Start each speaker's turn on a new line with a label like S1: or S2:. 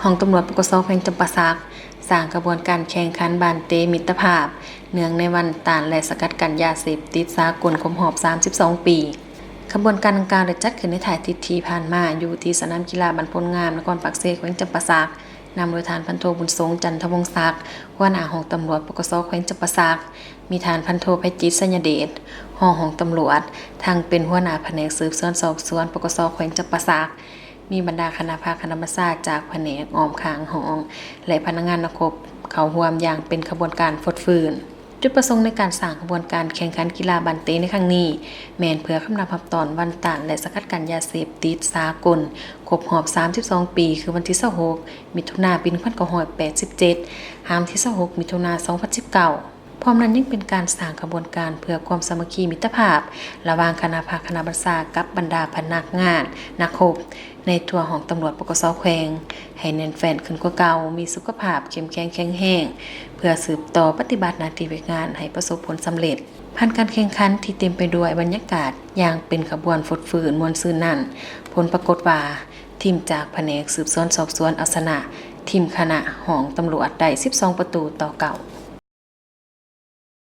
S1: ห้องตำรวจปกส.แขวงจำปาสักสร้างกระบวนการแข่งขันบานเตมิตรภาพเนื่องในวันต้านและสกัดกั้นยาเสพติดสากลครบรอบ32 ปีขบวนการดังกล่าวได้จัดขึ้นในถ่ายทิศที่ผ่านมาอยู่ที่สนามกีฬาบ้านพลงามนครปากเซแขวงจำปาสักนำโดยทานพันโทบุญทรงจันทวงศ์ศักดิ์หัวหน้าห้องตำรวจปกส.แขวงจำปาสักมีทานพันโทไพจิตรสัญญเดชห้องตำรวจทางเป็นหัวหน้าแผนกสืบสวนสอบสวนปกส.แขวงจำปาสักมีบรรดาคณะภาคคณะศาสตร์จากแผนกอ้อมข้างห้องและพนักงานนักรบเขาร่วมอย่างเป็นขบวนการฟดฟื้นจุดประสงค์ในการสร้างขบวนการแข่งขันกีฬาบันเตในครั้งนี้แม่นเพื่อคำนับตอนวันต้านและสกัดกั้นยาเสพติดสากลครบรอบ32 ปีคือวันที่26 มิถุนายน ปี 1987 ห้ามที่26 มิถุนายน 2019พร้อมนั้นยังเป็นการสร้างขบวนการเพื่อความสามัคคีมิตรภาพระหว่างคณะภาคคณะบัญชากับบรรดาพนักงานนักรบในตัวของตำรวจปกส.แขวงให้แน่นแฟ้นขึ้นกว่าเก่ามีสุขภาพเข้มแข็งแข็งแรงเพื่อสืบต่อปฏิบัติหน้าที่งานให้ประสบผลสำเร็จผ่านการแข่งขันที่เต็มไปด้วยบรรยากาศอย่างเป็นขบวนฟดฟื้นมวลซื่นนั้นผลปรากฏว่าทีมจากแผนกสืบสวนสอบสวนเอาชนะทีมคณะของตำรวจได้12 ประตูต่อ 9